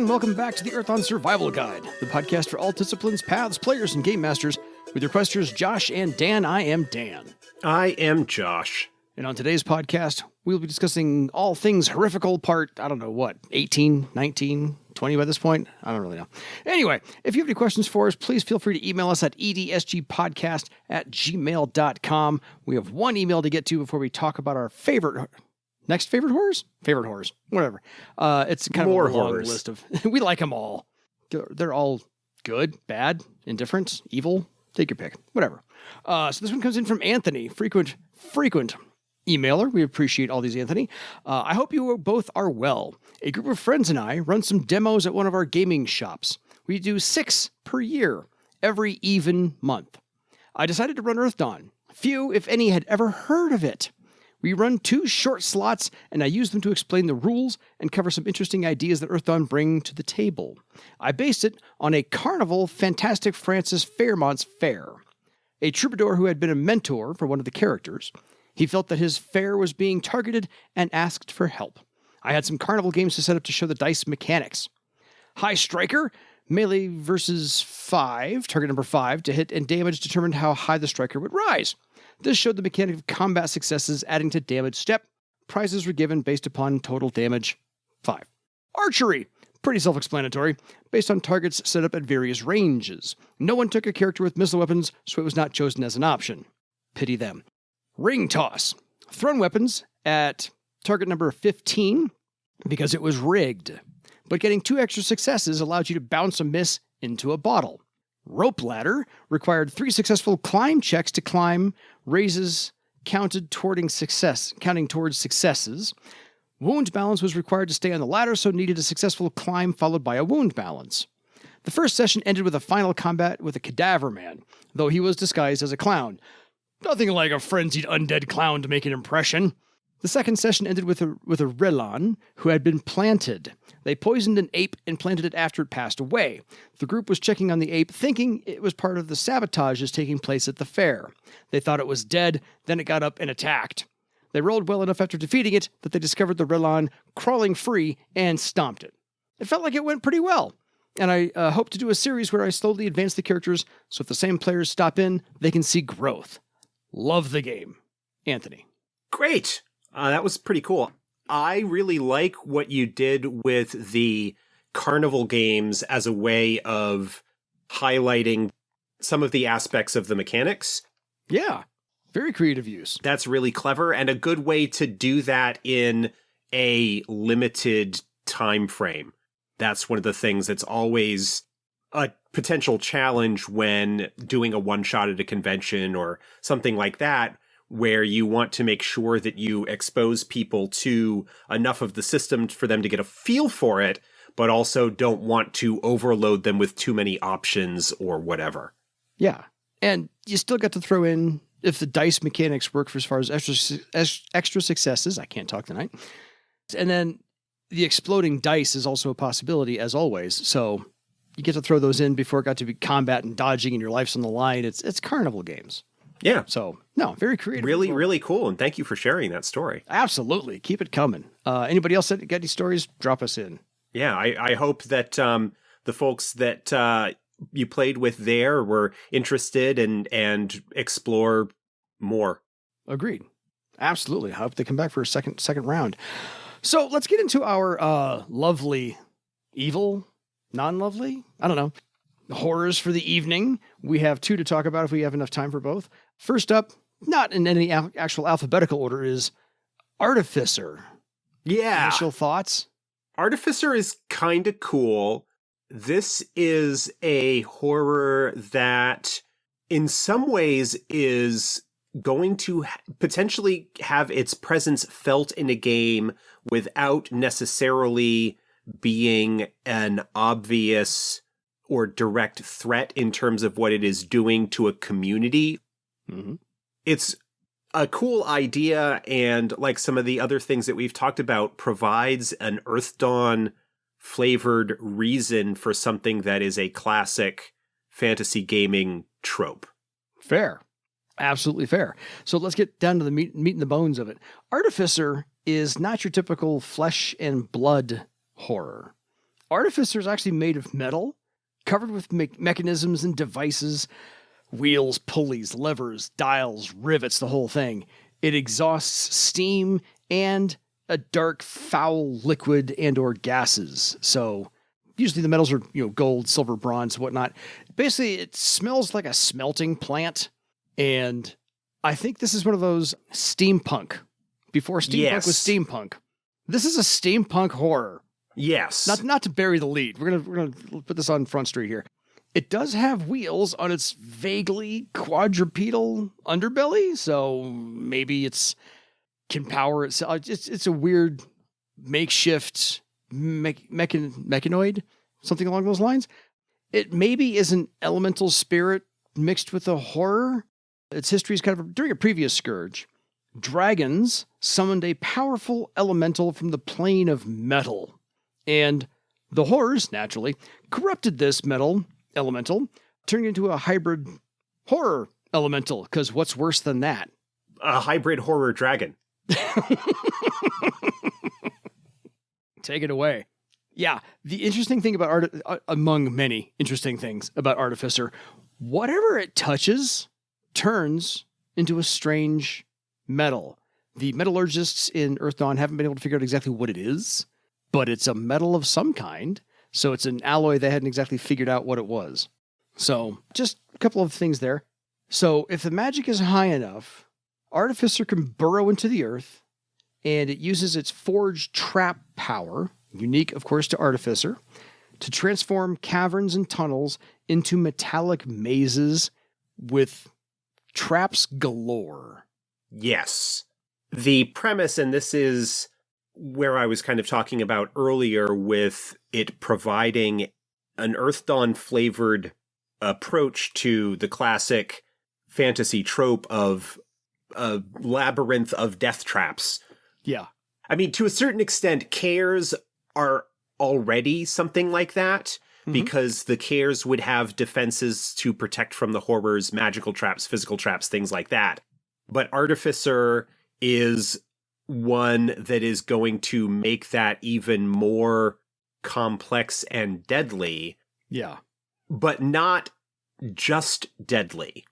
and welcome back to the Earthdawn Survival Guide, the podcast for all disciplines, paths, players, and game masters. With your questers, Josh and Dan, I am Dan. I am Josh. And on today's podcast, we'll be discussing all things horrifical part, 18, 19, 20 by this point? I don't really know. Anyway, if you have any questions for us, please feel free to email us at edsgpodcast@gmail.com. We have one email to get to before we talk about our next favorite horrors? Favorite horrors. Whatever. It's kind More of a long horrors. list of... We like them all. They're all good, bad, indifferent, evil. Take your pick. Whatever. So this one comes in from Anthony, frequent emailer. We appreciate all these, Anthony. I hope you both are well. A group of friends and I run some demos at one of our gaming shops. We do 6 per year, every even month. I decided to run Earthdawn. Few, if any, had ever heard of it. We run 2 short slots, and I use them to explain the rules and cover some interesting ideas that Earthdawn bring to the table. I based it on a Carnival Fantastic Francis Fairmont's fair. A troubadour who had been a mentor for one of the characters. He felt that his fair was being targeted and asked for help. I had some carnival games to set up to show the dice mechanics. High Striker, melee versus 5, target number 5, to hit and damage determined how high the striker would rise. This showed the mechanic of combat successes adding to damage step. Prizes were given based upon total damage 5. Archery, pretty self-explanatory, based on targets set up at various ranges. No one took a character with missile weapons, so it was not chosen as an option. Pity them. Ring toss. Thrown weapons at target number 15 because it was rigged. But getting 2 extra successes allowed you to bounce a miss into a bottle. Rope ladder required 3 successful climb checks to climb, raises counting towards successes. Wound balance was required to stay on the ladder, so needed a successful climb followed by a wound balance. The first session ended with a final combat with a cadaver man, though he was disguised as a clown. Nothing like a frenzied undead clown to make an impression. The second session ended with a Relon who had been planted. They poisoned an ape and planted it after it passed away. The group was checking on the ape, thinking it was part of the sabotages taking place at the fair. They thought it was dead, then it got up and attacked. They rolled well enough after defeating it that they discovered the Relon crawling free and stomped it. It felt like it went pretty well. And I hope to do a series where I slowly advance the characters so if the same players stop in, they can see growth. Love the game. Anthony. Great. That was pretty cool. I really like what you did with the carnival games as a way of highlighting some of the aspects of the mechanics. Yeah. Very creative use. That's really clever and a good way to do that in a limited time frame. That's one of the things that's always a potential challenge when doing a one-shot at a convention or something like that, where you want to make sure that you expose people to enough of the system for them to get a feel for it, but also don't want to overload them with too many options or whatever. Yeah. And you still got to throw in, if the dice mechanics work for as far as extra successes, I can't talk tonight. And then the exploding dice is also a possibility, as always. So you get to throw those in before it got to be combat and dodging and your life's on the line. It's carnival games. Yeah. So, no, very creative. Really, really cool. And thank you for sharing that story. Absolutely. Keep it coming. Anybody else that got any stories, drop us in. Yeah, I hope that the folks that you played with there were interested and explore more. Agreed. Absolutely. I hope they come back for a second round. So let's get into our lovely, evil, non-lovely, I don't know, horrors for the evening. We have 2 to talk about if we have enough time for both. First up, not in any actual alphabetical order, is Artificer. Yeah. Initial thoughts? Artificer is kind of cool. This is a horror that in some ways is going to potentially have its presence felt in a game without necessarily being an obvious or direct threat in terms of what it is doing to a community. Mm-hmm. It's a cool idea, and like some of the other things that we've talked about, provides an Earthdawn-flavored reason for something that is a classic fantasy gaming trope. Fair. Absolutely fair. So let's get down to the meat and the bones of it. Artificer is not your typical flesh and blood horror. Artificer is actually made of metal, covered with mechanisms and devices, wheels, pulleys, levers, dials, rivets, the whole thing. It exhausts steam and a dark, foul liquid and or gases. So usually the metals are, gold, silver, bronze, whatnot. Basically, it smells like a smelting plant. And I think this is one of those steampunk. Before steampunk was steampunk. This is a steampunk horror. Yes. Not to bury the lead. We're gonna put this on Front Street here. It does have wheels on its vaguely quadrupedal underbelly, so maybe it's can power itself. It's a weird makeshift mechanoid, something along those lines. It maybe is an elemental spirit mixed with a horror. Its history is kind of during a previous scourge. Dragons summoned a powerful elemental from the plane of metal, and the horrors naturally corrupted this metal elemental, turning into a hybrid horror elemental. Because what's worse than that? A hybrid horror dragon. Take it away. Yeah, the interesting thing about among many interesting things about Artificer, whatever it touches turns into a strange metal. The metallurgists in Earthdawn haven't been able to figure out exactly what it is, but it's a metal of some kind. So it's an alloy they hadn't exactly figured out what it was. So just a couple of things there. So if the magic is high enough, Artificer can burrow into the earth, and it uses its forged trap power, unique, of course, to Artificer, to transform caverns and tunnels into metallic mazes with traps galore. Yes. The premise, and this is where I was kind of talking about earlier with it providing an Earthdawn-flavored approach to the classic fantasy trope of a labyrinth of death traps. Yeah. I mean, to a certain extent, cares are already something like that, because the cares would have defenses to protect from the horrors, magical traps, physical traps, things like that. But Artificer is one that is going to make that even more complex and deadly. Yeah. But not just deadly.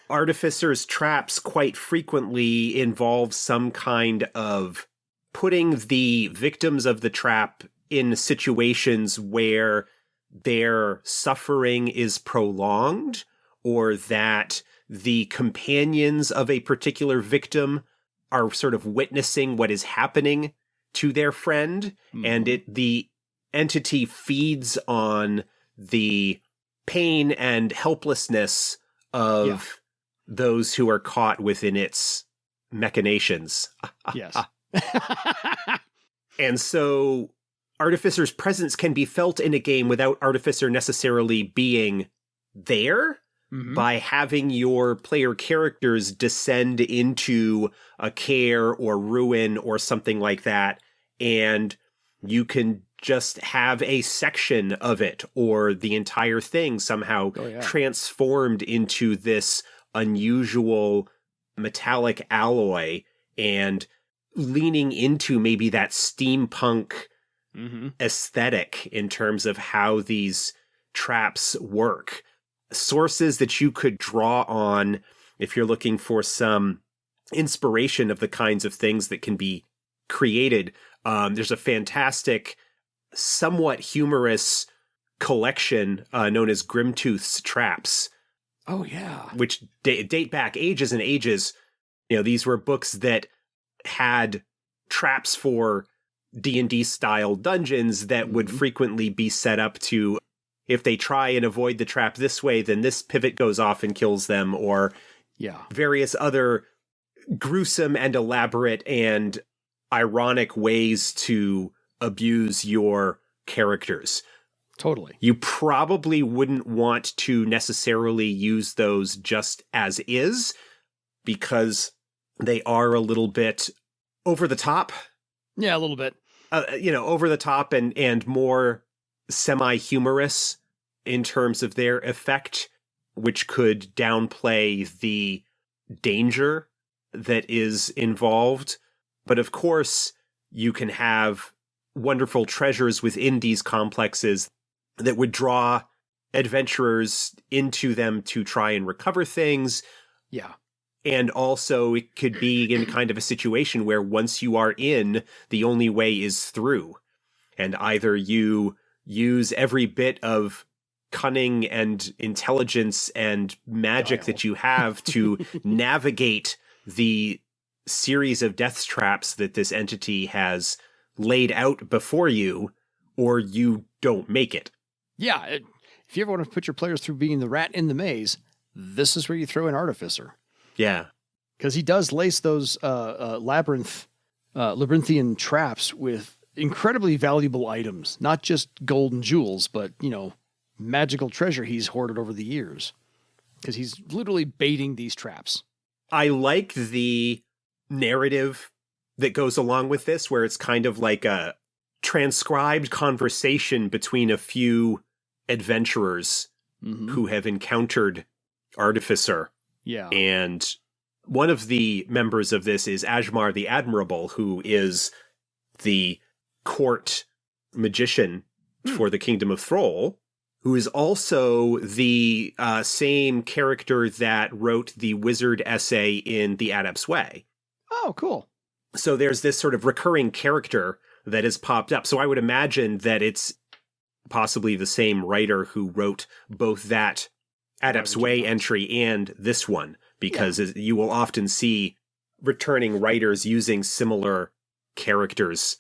Artificer's traps quite frequently involve some kind of putting the victims of the trap in situations where their suffering is prolonged, or that the companions of a particular victim are sort of witnessing what is happening to their friend, and the entity feeds on the pain and helplessness of those who are caught within its machinations. Yes. And so Artificer's presence can be felt in a game without Artificer necessarily being there, by having your player characters descend into a care or ruin or something like that, and you can just have a section of it or the entire thing somehow transformed into this unusual metallic alloy, and leaning into maybe that steampunk aesthetic in terms of how these traps work. Sources that you could draw on if you're looking for some inspiration of the kinds of things that can be created. There's a fantastic, somewhat humorous collection known as Grimtooth's Traps. Oh, yeah. Which date back ages and ages. You know, these were books that had traps for D&D style dungeons that would frequently be set up to, if they try and avoid the trap this way, then this pivot goes off and kills them, or various other gruesome and elaborate and ironic ways to abuse your characters. Totally. You probably wouldn't want to necessarily use those just as is, because they are a little bit over the top. Yeah, a little bit. Over the top and more semi-humorous in terms of their effect, which could downplay the danger that is involved. But of course, you can have wonderful treasures within these complexes that would draw adventurers into them to try and recover things. Yeah. And also it could be in kind of a situation where once you are in, the only way is through. And either you use every bit of cunning and intelligence and magic that you have to navigate the series of death traps that this entity has laid out before you, or you don't make it. Yeah. If you ever want to put your players through being the rat in the maze, this is where you throw in Artificer. Yeah. Because he does lace those labyrinthian traps with incredibly valuable items, not just gold and jewels, but, magical treasure he's hoarded over the years. Because he's literally baiting these traps. I like the narrative that goes along with this, where it's kind of like a transcribed conversation between a few adventurers who have encountered Artificer. Yeah. And one of the members of this is Ajmar the Admirable, who is the court magician for the Kingdom of Thrall, who is also the same character that wrote the wizard essay in The Adept's Way. Oh, cool. So there's this sort of recurring character that has popped up. So I would imagine that it's possibly the same writer who wrote both that Adept's Way entry and this one, because you will often see returning writers using similar characters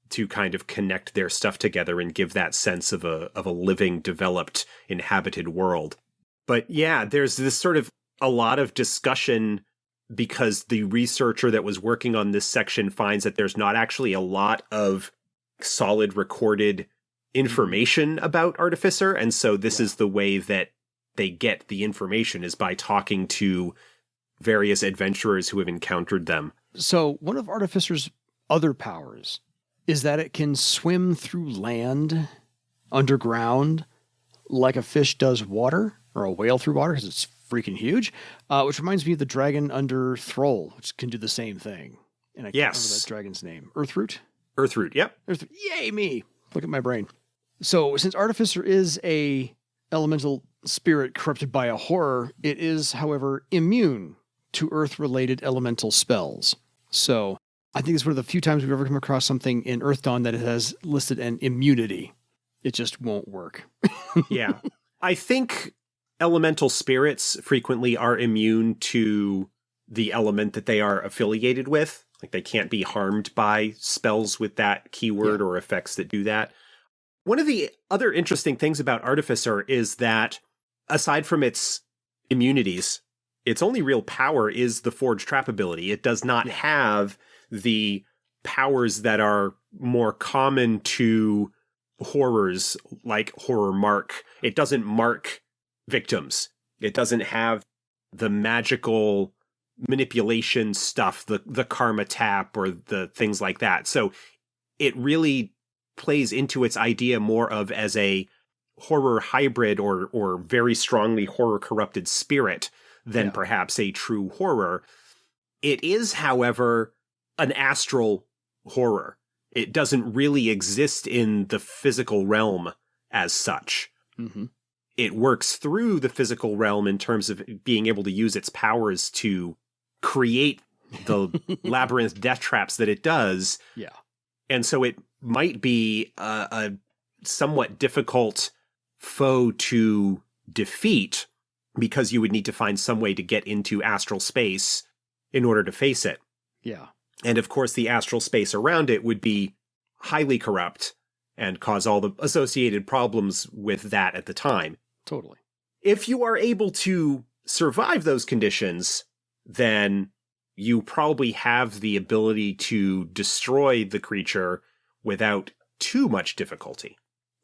to kind of connect their stuff together and give that sense of a living, developed, inhabited world. But yeah, there's this sort of a lot of discussion because the researcher that was working on this section finds that there's not actually a lot of solid recorded information about Artificer, and so this is the way that they get the information, is by talking to various adventurers who have encountered them. So one of Artificer's other powers is that it can swim through land, underground, like a fish does water, or a whale through water, because it's freaking huge, which reminds me of the dragon under Thrall, which can do the same thing. And I can't remember that dragon's name. Earthroot? Earthroot, yep. Yay, me! Look at my brain. So since Artificer is a elemental spirit corrupted by a horror, it is, however, immune to earth-related elemental spells. So I think it's one of the few times we've ever come across something in Earthdawn that it has listed an immunity. It just won't work. Yeah. I think elemental spirits frequently are immune to the element that they are affiliated with. Like they can't be harmed by spells with that keyword or effects that do that. One of the other interesting things about Artificer is that aside from its immunities, its only real power is the Forge Trap ability. It does not have the powers that are more common to horrors like Horror Mark. It doesn't mark victims. It doesn't have the magical manipulation stuff, the karma tap or the things like that. So it really plays into its idea more of as a horror hybrid or very strongly horror corrupted spirit than perhaps a true horror. It is, however, an astral horror. It doesn't really exist in the physical realm as such. It works through the physical realm in terms of being able to use its powers to create the labyrinth death traps that it does. Yeah. And so it might be a somewhat difficult foe to defeat because you would need to find some way to get into astral space in order to face it. Yeah. And of course, the astral space around it would be highly corrupt and cause all the associated problems with that at the time. Totally. If you are able to survive those conditions, then you probably have the ability to destroy the creature without too much difficulty.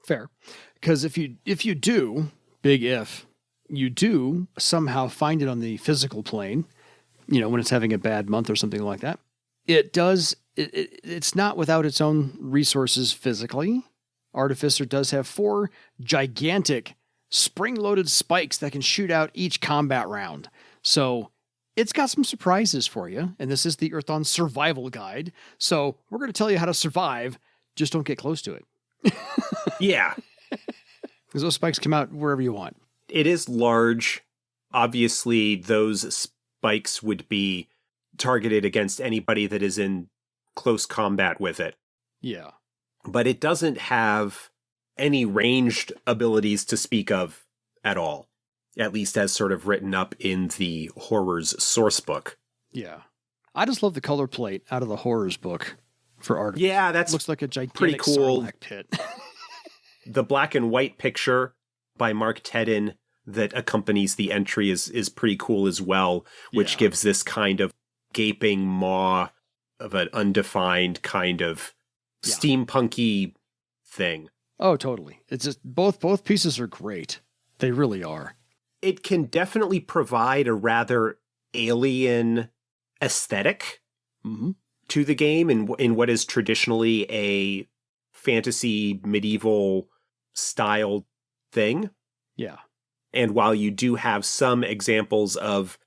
Fair. Because if you do, big if, you do somehow find it on the physical plane, when it's having a bad month or something like that, it's not without its own resources physically. Artificer does have 4 gigantic spring-loaded spikes that can shoot out each combat round. So it's got some surprises for you, and this is the Earthdawn survival guide. So we're going to tell you how to survive Just don't get close to it. Yeah. Because those spikes come out wherever you want. It is large. Obviously, those spikes would be targeted against anybody that is in close combat with it. Yeah. But it doesn't have any ranged abilities to speak of at all, at least as sort of written up in the Horrors source book. Yeah. I just love the color plate out of the Horrors book for art. Yeah, that's looks like a gigantic pretty cool. Sarlacc pit. The black and white picture by Mark Tedden that accompanies the entry is pretty cool as well, which gives this kind of gaping maw of an undefined kind of steampunky thing. Oh, totally. It's just both pieces are great. They really are. It can definitely provide a rather alien aesthetic to the game in what is traditionally a fantasy medieval style thing. Yeah. And while you do have some examples of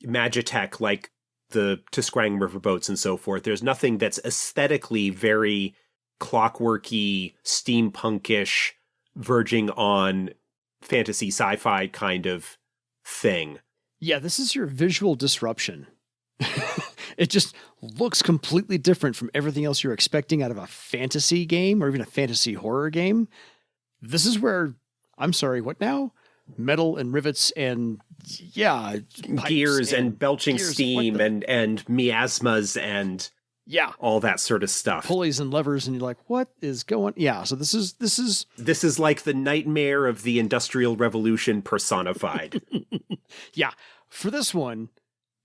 magitech like the Tiskrang riverboats and so forth, there's nothing that's aesthetically very clockworky, steampunkish, verging on fantasy sci-fi kind of thing. Yeah, this is your visual disruption. It just looks completely different from everything else you're expecting out of a fantasy game or even a fantasy horror game. This is where, I'm sorry, what now? Metal and rivets and, gears and belching gears, steam and miasmas and all that sort of stuff. Pulleys and levers, and you're like, what is going? Yeah, so this is like the nightmare of the Industrial Revolution personified. Yeah, for this one,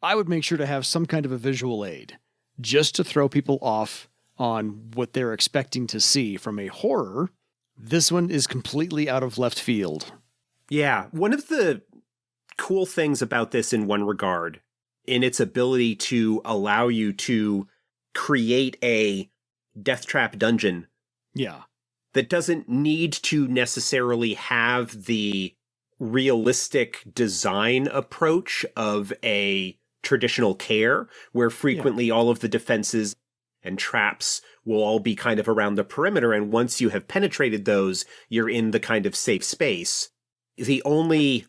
I would make sure to have some kind of a visual aid just to throw people off on what they're expecting to see from a horror. This one is completely out of left field. Yeah, one of the cool things about this in one regard, in its ability to allow you to create a death trap dungeon. Yeah. That doesn't need to necessarily have the realistic design approach of a traditional care, where frequently all of the defenses and traps will all be kind of around the perimeter, and once you have penetrated those, you're in the kind of safe space. The only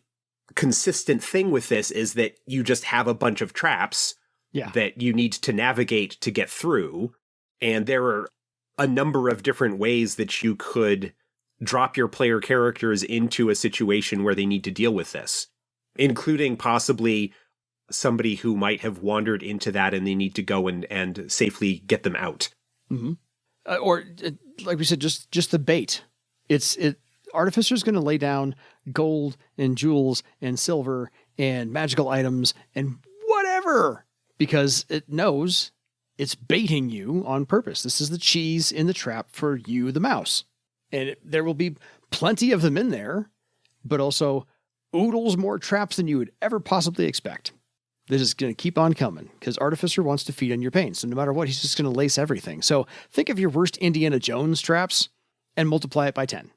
consistent thing with this is that you just have a bunch of traps that you need to navigate to get through, and there are a number of different ways that you could drop your player characters into a situation where they need to deal with this, including possibly somebody who might have wandered into that and they need to go and safely get them out. Mm-hmm. Or, like we said, just the bait. Artificer's going to lay down gold and jewels and silver and magical items and whatever, because it knows it's baiting you on purpose. This is the cheese in the trap for you, the mouse. And there will be plenty of them in there, but also oodles more traps than you would ever possibly expect. This is going to keep on coming because Artificer wants to feed on your pain. So no matter what, he's just going to lace everything. So think of your worst Indiana Jones traps and multiply it by 10.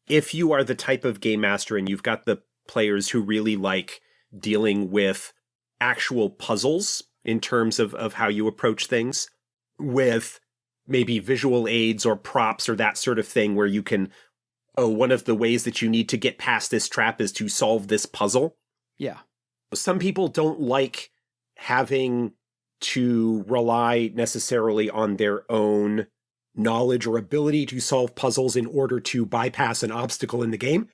If you are the type of game master and you've got the players who really like dealing with actual puzzles in terms of how you approach things, with maybe visual aids or props or that sort of thing where you can, one of the ways that you need to get past this trap is to solve this puzzle. Yeah. Some people don't like having to rely necessarily on their own knowledge or ability to solve puzzles in order to bypass an obstacle in the game.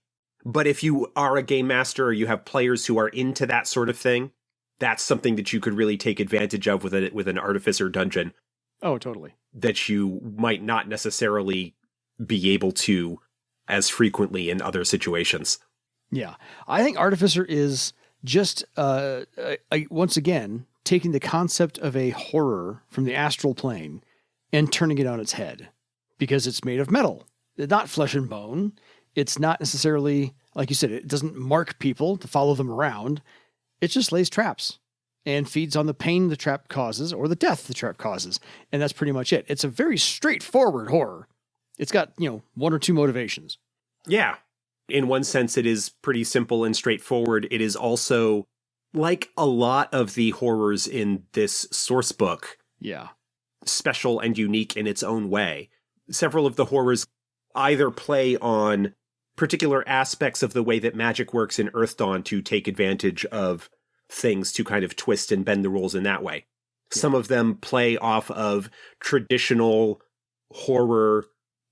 But if you are a game master or you have players who are into that sort of thing, that's something that you could really take advantage of with an Artificer dungeon. Oh, totally. That you might not necessarily be able to as frequently in other situations. Yeah. I think Artificer is just, once again, taking the concept of a horror from the astral plane and turning it on its head, because it's made of metal. It's not flesh and bone. It's not necessarily, like you said, it doesn't mark people to follow them around. It just lays traps and feeds on the pain the trap causes or the death the trap causes. And that's pretty much it. It's a very straightforward horror. It's got, one or two motivations. Yeah. In one sense, it is pretty simple and straightforward. It is also, like a lot of the horrors in this source book, yeah, special and unique in its own way. several of the horrors either play on particular aspects of the way that magic works in Earthdawn to take advantage of things to kind of twist and bend the rules in that way. Yeah. Some of them play off of traditional horror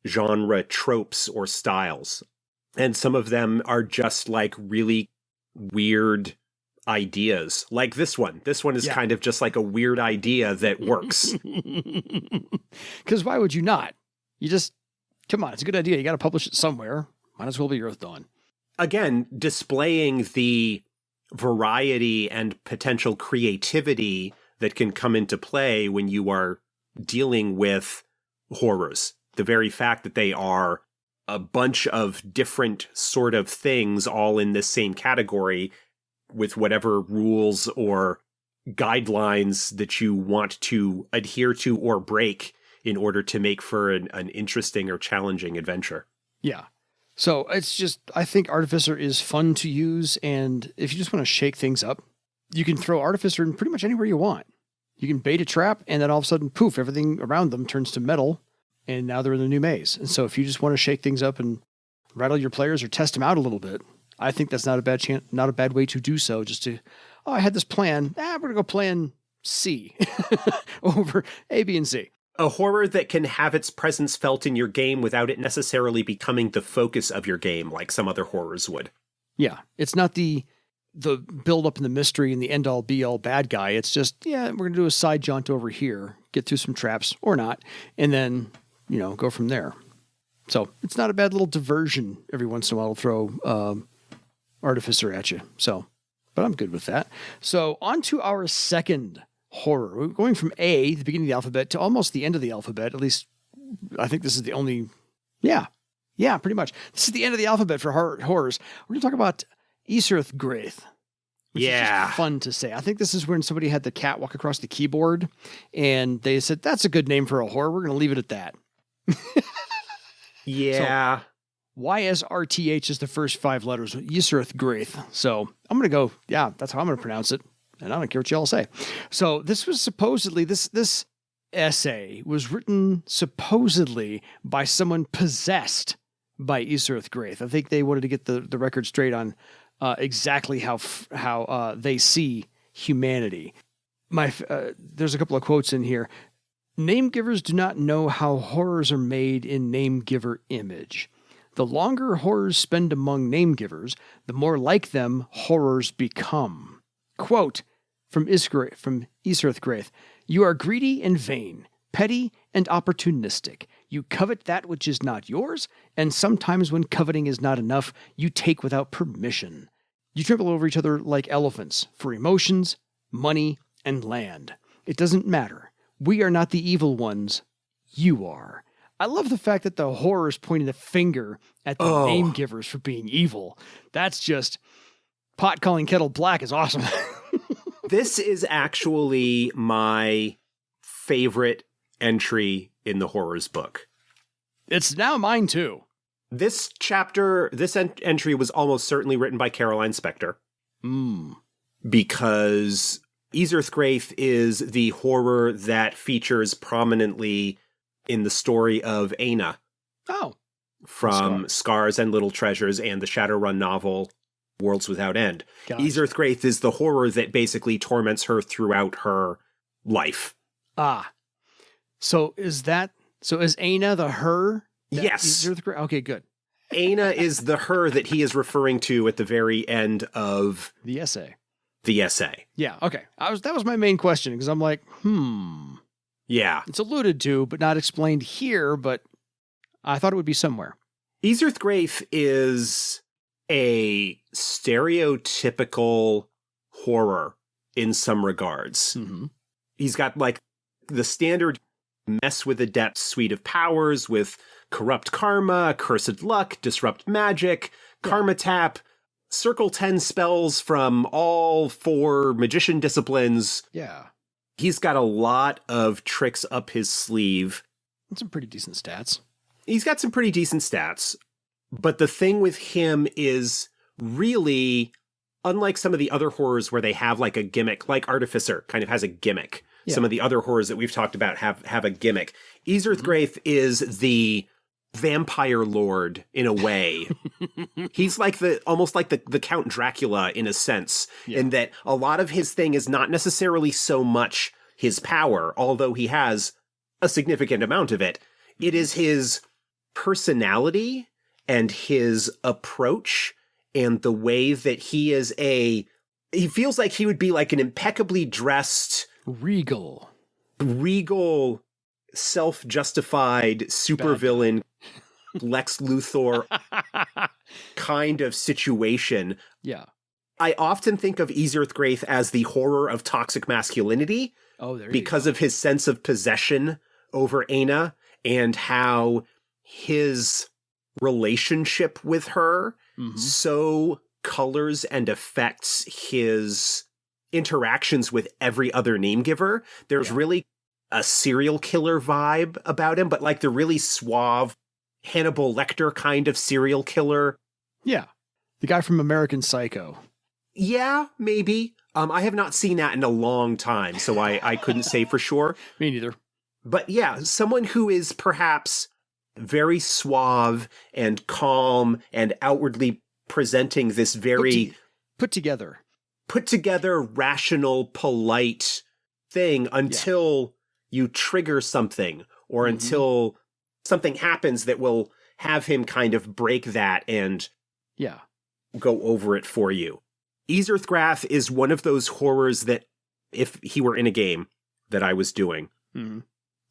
genre tropes or styles. And some of them are just like really weird ideas. Like this one. This one is kind of just like a weird idea that works. Because why would you not? You just, come on, it's a good idea. You got to publish it somewhere. Might as well be Earthdawn. Again, displaying the variety and potential creativity that can come into play when you are dealing with horrors. The very fact that they are a bunch of different sort of things all in this same category with whatever rules or guidelines that you want to adhere to or break in order to make for an interesting or challenging adventure. Yeah. So it's just, I think Artificer is fun to use, and if you just want to shake things up, you can throw Artificer in pretty much anywhere you want. You can bait a trap, and then all of a sudden, poof, everything around them turns to metal, and now they're in the new maze. And so if you just want to shake things up and rattle your players or test them out a little bit, I think that's not a bad way to do so. Just to, I had this plan. We're going to go plan C over A, B, and C. A horror that can have its presence felt in your game without it necessarily becoming the focus of your game like some other horrors would. Yeah, it's not the build up in the mystery and the end all be all bad guy. It's just, we're going to do a side jaunt over here, get through some traps or not, and then, go from there. So it's not a bad little diversion every once in a while to throw Artificer at you. So, but I'm good with that. So on to our second horror. We're going from A, the beginning of the alphabet, to almost the end of the alphabet. At least, I think this is the only... Yeah, pretty much. This is the end of the alphabet for horrors. We're going to talk about Ysrthgrathe. Which is just fun to say. I think this is when somebody had the cat walk across the keyboard, and they said, that's a good name for a horror. We're going to leave it at that. Yeah. So, YSRTH is the first 5 letters. Ysrthgrathe. So I'm going to go, that's how I'm going to pronounce it. And I don't care what y'all say. So this was supposedly, this essay was written supposedly by someone possessed by Ysrthgrathe. I think they wanted to get the record straight on exactly how they see humanity. There's a couple of quotes in here. Name givers do not know how horrors are made in name giver image. The longer horrors spend among name givers, the more like them horrors become. Quote from Ysrthgrathe, you are greedy and vain, petty and opportunistic. You covet that which is not yours, and sometimes when coveting is not enough, you take without permission. You trample over each other like elephants for emotions, money, and land. It doesn't matter. We are not the evil ones. You are. I love the fact that the horrors pointed a finger at the name givers for being evil. That's just pot calling kettle black is awesome. This is actually my favorite entry in the horrors book. It's now mine too. This entry was almost certainly written by Caroline Spector. Because Ysrthgrathe is the horror that features prominently in the story of Aina. From Scars and Little Treasures and the Shadowrun novel Worlds Without End. Gotcha. Ysrthgrathe is the horror that basically torments her throughout her life. So is Aina the her? Yes. Okay, good. Aina is the her that he is referring to at the very end of the essay. Yeah, okay. That was my main question, because I'm like, Yeah. It's alluded to, but not explained here, but I thought it would be somewhere. Ysrthgrathe is a stereotypical horror in some regards. Mm-hmm. He's got like the standard mess with the depths suite of powers with corrupt karma, cursed luck, disrupt magic, karma tap, circle 10 spells from all 4 magician disciplines. Yeah. He's got a lot of tricks up his sleeve. And some pretty decent stats. He's got some pretty decent stats. But the thing with him is really, unlike some of the other horrors where they have like a gimmick, like Artificer kind of has a gimmick. Yeah. Some of the other horrors that we've talked about have a gimmick. Ysrthgrathe is the vampire lord in a way. He's like almost like the Count Dracula in a sense, in that a lot of his thing is not necessarily so much his power, although he has a significant amount of it. It is his personality and his approach and the way that he feels like he would be like an impeccably dressed, regal, self-justified supervillain, Lex Luthor kind of situation. Yeah. I often think of Ysrthgrathe as the horror of toxic masculinity. Oh, there you because go. of his sense of possession over Aina and how his relationship with her so colors and affects his interactions with every other name giver. There's really a serial killer vibe about him, but like the really suave Hannibal Lecter kind of serial killer. Yeah. The guy from American Psycho. Yeah, maybe. I have not seen that in a long time, so I couldn't say for sure. Me neither. But yeah, someone who is perhaps very suave and calm and outwardly presenting this very put together, rational, polite thing until you trigger something or until something happens that will have him kind of break that and go over it for you. Ysrthgrathe is one of those horrors that if he were in a game that I was doing,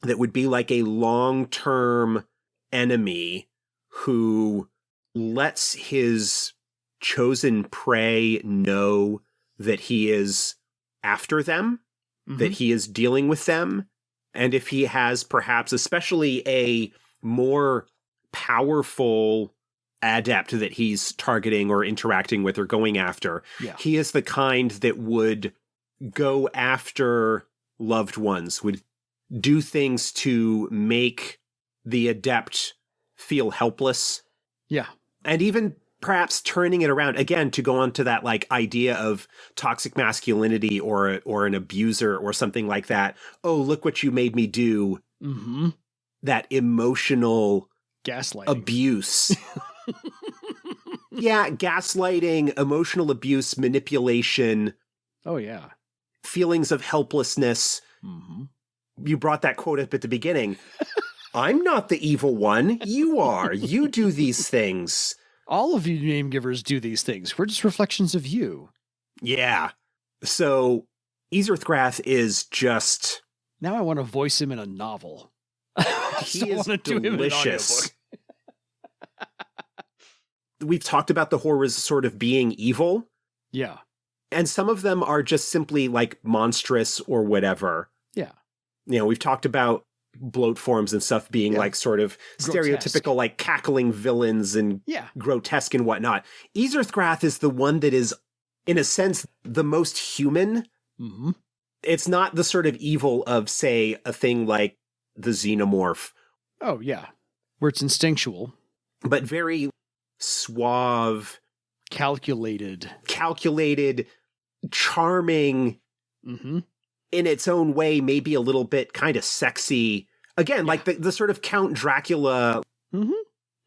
that would be like a long-term enemy who lets his chosen prey know that he is after them, that he is dealing with them. And if he has perhaps especially a more powerful adept that he's targeting or interacting with or going after, he is the kind that would go after loved ones, would do things to make the adept feel helpless. Yeah. And even perhaps turning it around again to go on to that like idea of toxic masculinity or an abuser or something like that. Oh, look what you made me do. That emotional gaslighting abuse. Gaslighting, emotional abuse, manipulation. Oh, yeah. Feelings of helplessness. You brought that quote up at the beginning. I'm not the evil one. You are. You do these things. All of you name givers do these things. We're just reflections of you. Yeah. So Ysrthgrathe is just... Now I want to voice him in a novel. He is delicious. We've talked about the horrors sort of being evil. Yeah. And some of them are just simply like monstrous or whatever. Yeah. You know, we've talked about bloat forms and stuff being like sort of stereotypical, like cackling villains and grotesque and whatnot. Ysrthgrathe is the one that is, in a sense, the most human. It's not the sort of evil of, say, a thing like the xenomorph. Oh, yeah. Where it's instinctual. But very suave. Calculated, charming. In its own way, maybe a little bit kind of sexy. Again, like the sort of Count Dracula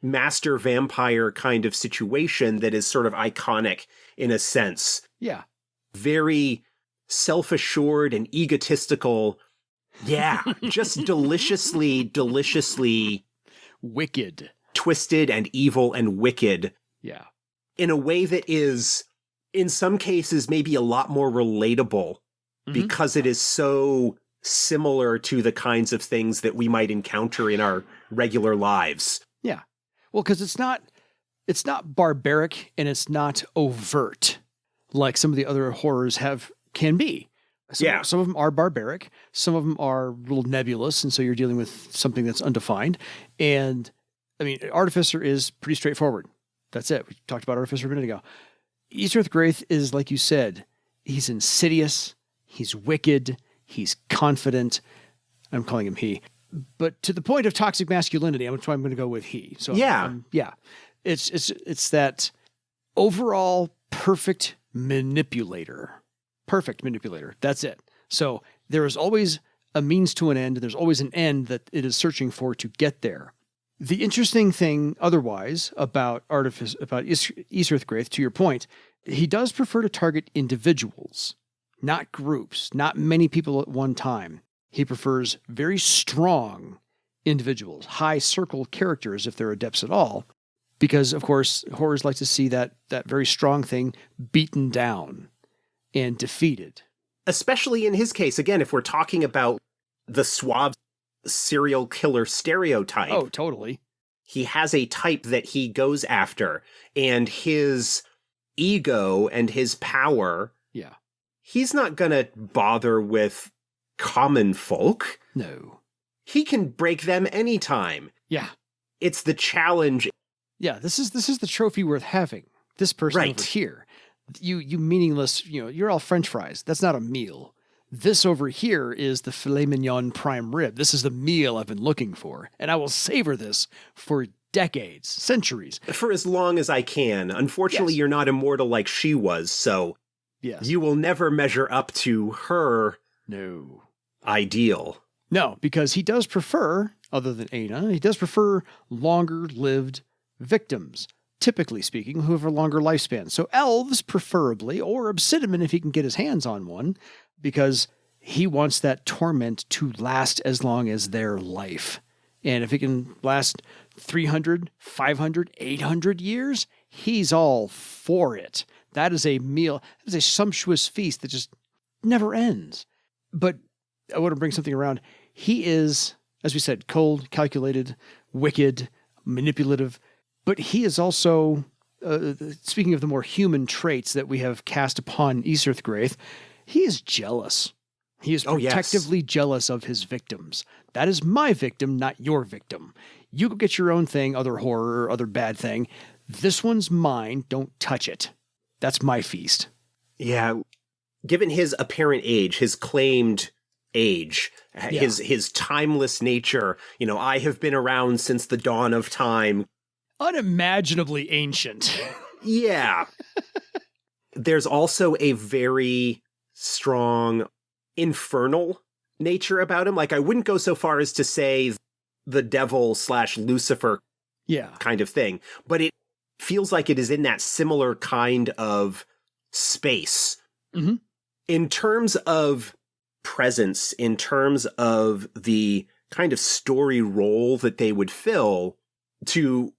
master vampire kind of situation that is sort of iconic in a sense. Yeah. Very self-assured and egotistical. Yeah. Just deliciously wicked. Twisted and evil and wicked. Yeah. In a way that is, in some cases, maybe a lot more relatable. Because it is so similar to the kinds of things that we might encounter in our regular lives. Yeah. Well, because it's not barbaric and it's not overt like some of the other horrors can be. Some of them are barbaric. Some of them are a little nebulous. And so you're dealing with something that's undefined. And I mean, Artificer is pretty straightforward. That's it. We talked about Artificer a minute ago. Ysrthgrathe is, like you said, he's insidious. He's wicked. He's confident. I'm calling him he. But to the point of toxic masculinity, I'm going to go with he. So it's that overall perfect manipulator. Perfect manipulator. That's it. So there is always a means to an end. There's always an end that it is searching for to get there. The interesting thing otherwise about Ysrthgrathe, to your point, he does prefer to target individuals, not groups, not many people at one time. He prefers very strong individuals, high circle characters if they're adepts at all, because, of course, horrors like to see that very strong thing beaten down and defeated. Especially in his case, again, if we're talking about the suave serial killer stereotype. Oh, totally. He has a type that he goes after, and his ego and his power. Yeah. He's not going to bother with common folk. No. He can break them anytime. Yeah. It's the challenge. Yeah, this is the trophy worth having. This person over here. You meaningless, you're all French fries. That's not a meal. This over here is the filet mignon prime rib. This is the meal I've been looking for. And I will savor this for decades, centuries. For as long as I can. Unfortunately, You're not immortal like she was, so you will never measure up to her ideal. No, because he does prefer, other than Aina, he does prefer longer-lived victims, typically speaking, who have a longer lifespan. So elves, preferably, or Obsidian if he can get his hands on one, because he wants that torment to last as long as their life. And if it can last 300, 500, 800 years, he's all for it. That is a meal, that is a sumptuous feast that just never ends. But I want to bring something around. He is, as we said, cold, calculated, wicked, manipulative, but he is also, speaking of the more human traits that we have cast upon Ysrthgrathe, he is jealous. He is protectively jealous of his victims. That is my victim, not your victim. You go get your own thing, other horror, other bad thing. This one's mine. Don't touch it. That's my feast. Yeah. Given his apparent age, his claimed age, his timeless nature, I have been around since the dawn of time. Unimaginably ancient. Yeah. There's also a very strong infernal nature about him. Like, I wouldn't go so far as to say the devil / Lucifer kind of thing, but it feels like it is in that similar kind of space. Mm-hmm. In terms of presence, in terms of the kind of story role that they would fill, to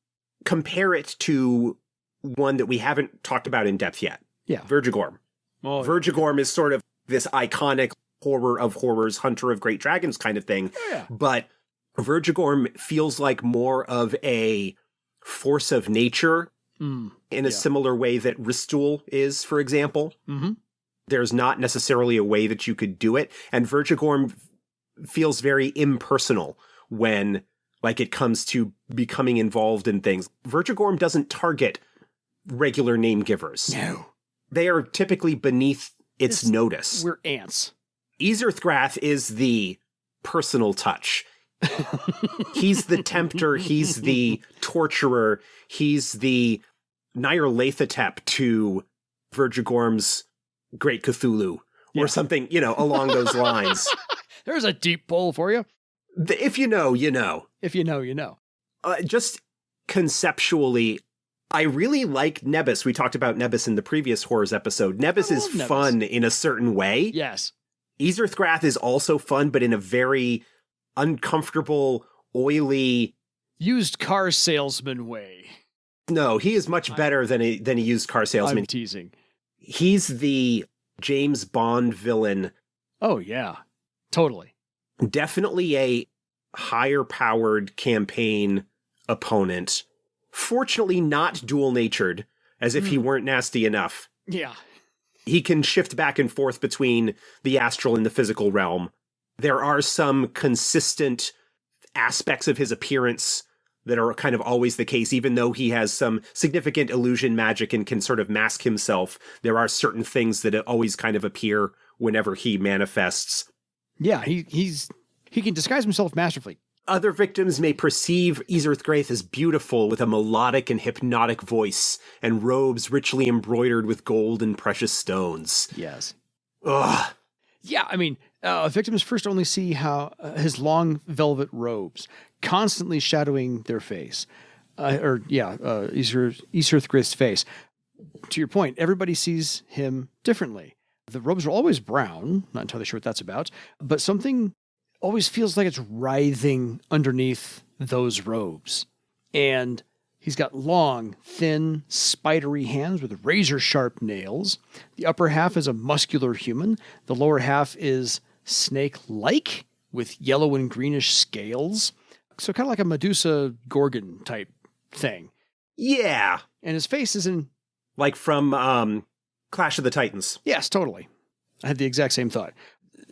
compare it to one that we haven't talked about in depth yet. Yeah. Vergigorm. Oh, Vergigorm is sort of this iconic horror of horrors, hunter of great dragons kind of thing. Yeah. But Vergigorm feels like more of a force of nature in a similar way that Ristul is, for example. Mm-hmm. There's not necessarily a way that you could do it. And Vergigorm feels very impersonal when, like, it comes to becoming involved in things. Vergigorm doesn't target regular name givers. No. They are typically beneath its notice. We're ants. Ysrthgrathe is the personal touch. He's the tempter. He's the torturer. He's the Nyarlathotep to Vergigorm's Great Cthulhu or something, along those lines. There's a deep pull for you. If you know, you know. If you know, you know. Just conceptually, I really like Nebus. We talked about Nebus in the previous Horrors episode. Nebus is fun in a certain way. Yes. Ysrthgrathe is also fun, but in a very uncomfortable, oily... used car salesman way. No, he is much better than a used car salesman. I'm teasing. He's the James Bond villain. Oh, yeah. Totally. Definitely a higher-powered campaign opponent. Fortunately not dual-natured, as if he weren't nasty enough. Yeah. He can shift back and forth between the astral and the physical realm. There are some consistent aspects of his appearance that are kind of always the case, even though he has some significant illusion magic and can sort of mask himself. There are certain things that always kind of appear whenever he manifests. Yeah, he can disguise himself masterfully. Other victims may perceive Ysrthgrathe as beautiful with a melodic and hypnotic voice and robes richly embroidered with gold and precious stones. Yes. Ugh. Yeah, I mean, victims first only see how his long velvet robes constantly shadowing their face. Ysrthgrathe's face. To your point, everybody sees him differently. The robes are always brown, not entirely sure what that's about, but something always feels like it's writhing underneath those robes. And he's got long, thin, spidery hands with razor-sharp nails. The upper half is a muscular human. The lower half is snake-like with yellow and greenish scales. So kind of like a Medusa Gorgon type thing. Yeah. And his face is in... Like from Clash of the Titans. Yes, totally. I had the exact same thought.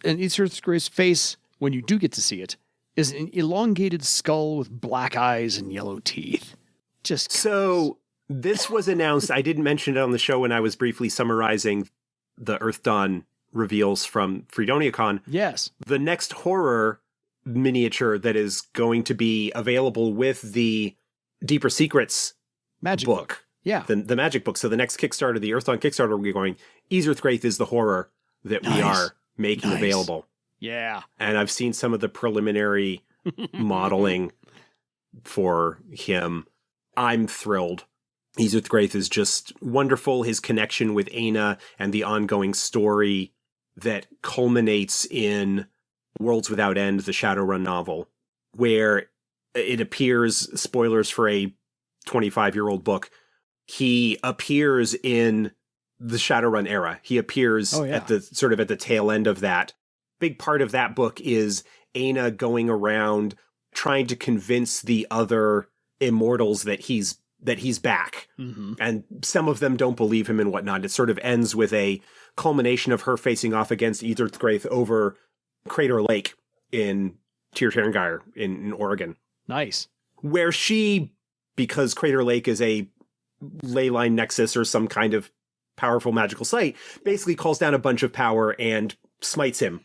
And Ysrthgrathe's face, when you do get to see it, is an elongated skull with black eyes and yellow teeth. Just so this was announced. I didn't mention it on the show when I was briefly summarizing the Earthdawn reveals from FreedoniaCon. Yes. The next horror miniature that is going to be available with the Deeper Secrets Magic book. Yeah. The Magic book. So the next Kickstarter, the Earthdawn Kickstarter, we're going, Ysrthgrathe is the horror that we are making available. Yeah. And I've seen some of the preliminary modeling for him. I'm thrilled. Ysrthgrathe is just wonderful. His connection with Aina and the ongoing story that culminates in Worlds Without End, the Shadowrun novel, where it appears, spoilers for a 25-year-old book, he appears in the Shadowrun era. He appears at the sort of at the tail end of that. Big part of that book is Aina going around trying to convince the other immortals that he's back. Mm-hmm. And some of them don't believe him and whatnot. It sort of ends with a culmination of her facing off against Ysrthgrathe over Crater Lake in Tirtangire in Oregon. Nice. Where she, because Crater Lake is a ley line nexus or some kind of powerful magical site, basically calls down a bunch of power and smites him.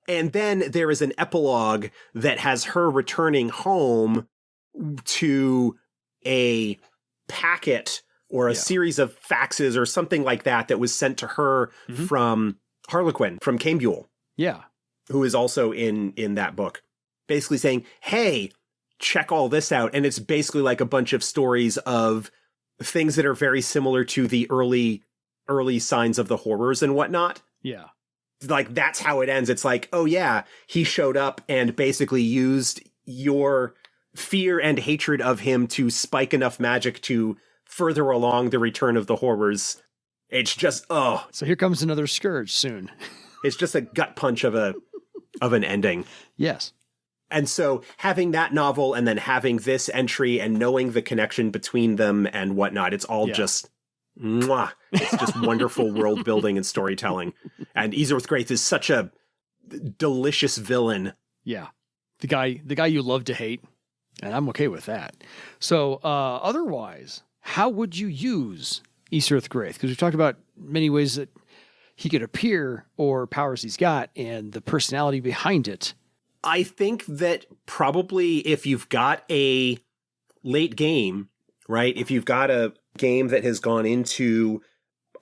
And then there is an epilogue that has her returning home to a packet or a series of faxes or something like that was sent to her from Harlequin, from Cainbuel. Yeah. Who is also in that book. Basically saying, hey, check all this out. And it's basically like a bunch of stories of things that are very similar to the early signs of the horrors and whatnot. Yeah. Like, that's how it ends. It's like, oh yeah, he showed up and basically used your fear and hatred of him to spike enough magic to further along the return of the horrors. It's just, oh. So here comes another Scourge soon. It's just a gut punch of an ending. Yes. And so having that novel and then having this entry and knowing the connection between them and whatnot, it's all just, mwah. It's just wonderful world building and storytelling. And Ysrthgrathe is such a delicious villain. Yeah. The guy you love to hate. And I'm okay with that. So otherwise, how would you use Ysrthgrathe? Because we've talked about many ways that he could appear or powers he's got and the personality behind it. I think that probably if you've got a late game, right? If you've got a game that has gone into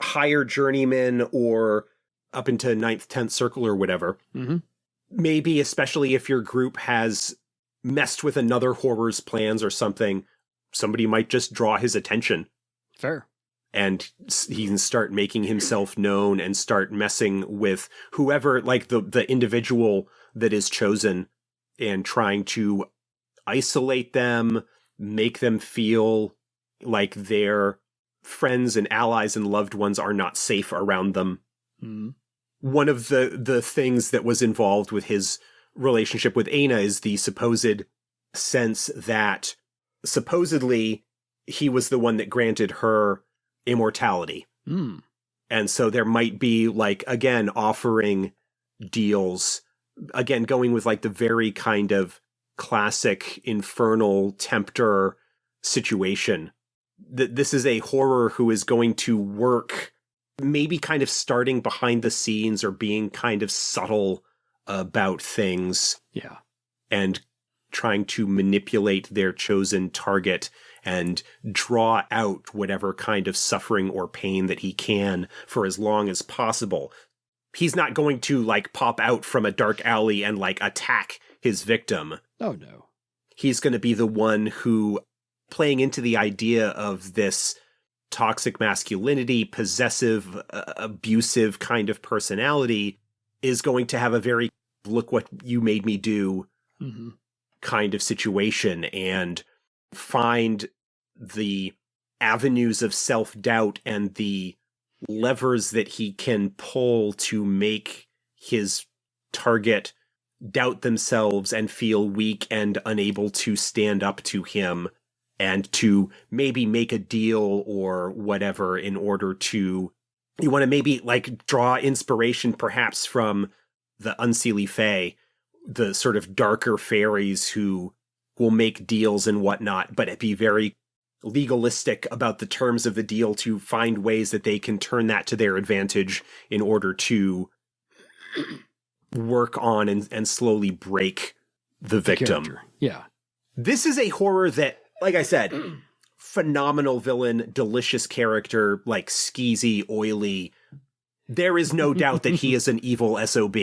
higher journeyman or up into 9th, 10th circle or whatever, maybe especially if your group has messed with another horror's plans or something, somebody might just draw his attention. Fair. And he can start making himself known and start messing with whoever, like the individual that is chosen, and trying to isolate them, make them feel like their friends and allies and loved ones are not safe around them. Mm. One of the things that was involved with his relationship with Aina is the supposed sense that supposedly he was the one that granted her immortality. Mm. And so there might be, like, again, offering deals, again, going with like the very kind of classic infernal tempter situation. This is a horror who is going to work, maybe kind of starting behind the scenes or being kind of subtle about things. Yeah. And trying to manipulate their chosen target and draw out whatever kind of suffering or pain that he can for as long as possible. He's not going to, like, pop out from a dark alley and, like, attack his victim. Oh, no. He's going to be the one who, playing into the idea of this toxic masculinity, possessive, abusive kind of personality, is going to have a very look what you made me do kind of situation, and find the avenues of self-doubt and the levers that he can pull to make his target doubt themselves and feel weak and unable to stand up to him, and to maybe make a deal or whatever in order to, you want to maybe, like, draw inspiration perhaps from the Unseelie Fae, the sort of darker fairies who will make deals and whatnot, but be very legalistic about the terms of the deal to find ways that they can turn that to their advantage in order to work on and slowly break the victim. Character. Yeah. This is a horror that, like I said, phenomenal villain, delicious character, like skeezy, oily. There is no doubt that he is an evil SOB.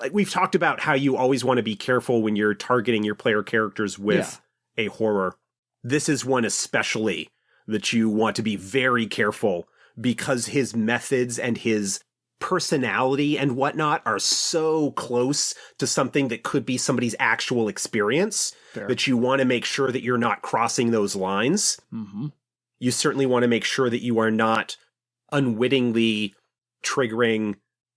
Like, we've talked about how you always want to be careful when you're targeting your player characters with a horror. This is one especially that you want to be very careful, because his methods and his personality and whatnot are so close to something that could be somebody's actual experience. Fair. That you want to make sure that you're not crossing those lines. You certainly want to make sure that you are not unwittingly triggering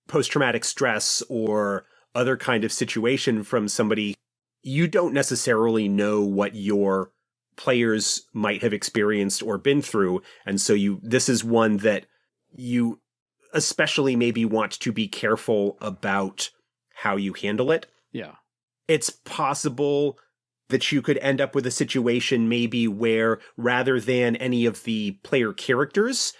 post-traumatic stress or other kind of situation from somebody. You don't necessarily know what your players might have experienced or been through, and so this is one that you especially maybe want to be careful about how you handle it. Yeah. It's possible that you could end up with a situation maybe where, rather than any of the player characters,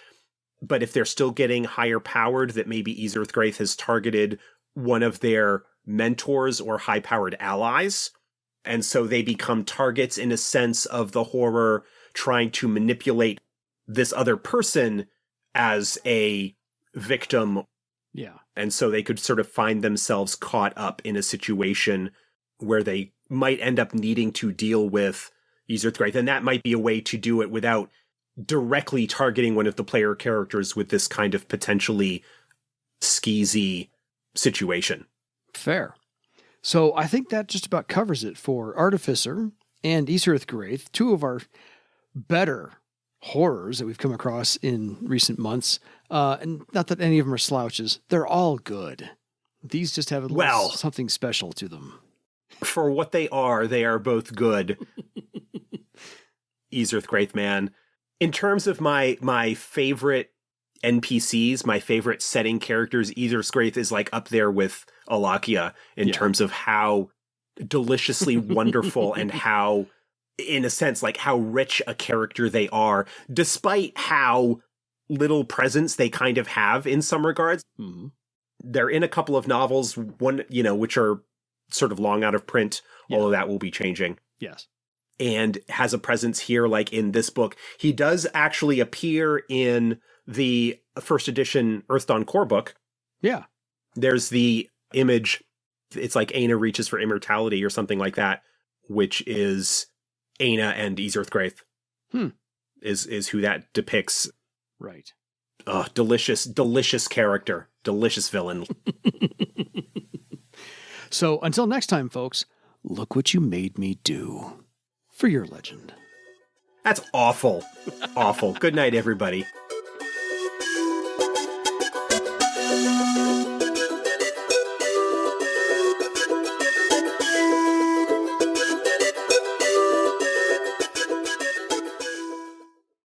but if they're still getting higher powered, that maybe Ysrthgrathe has targeted one of their mentors or high-powered allies. And so they become targets in a sense of the horror, trying to manipulate this other person as a victim. Yeah. And so they could sort of find themselves caught up in a situation where they might end up needing to deal with Ysrthgrathe. And that might be a way to do it without directly targeting one of the player characters with this kind of potentially skeezy situation. Fair. So I think that just about covers it for Artificer and Ysrthgrathe, two of our better horrors that we've come across in recent months. And not that any of them are slouches. They're all good. These just have something special to them. For what they are both good. Ysrthgrathe, man. In terms of my favorite NPCs, my favorite setting characters, Ysrthgrathe is like up there with Alakia in terms of how deliciously wonderful and how, in a sense, like how rich a character they are, despite how little presence they kind of have in some regards. They're in a couple of novels, one, which are sort of long out of print, although that will be changing. Yes. And has a presence here, like in this book. He does actually appear in the first edition Earthdawn core book. Yeah. There's the image, it's like Aina reaches for immortality or something like that, which is Aina and Ysrthgrathe. Is who that depicts. Right. Delicious character. Delicious villain. So until next time, folks, look what you made me do for your legend. That's awful. Awful. Good night, everybody.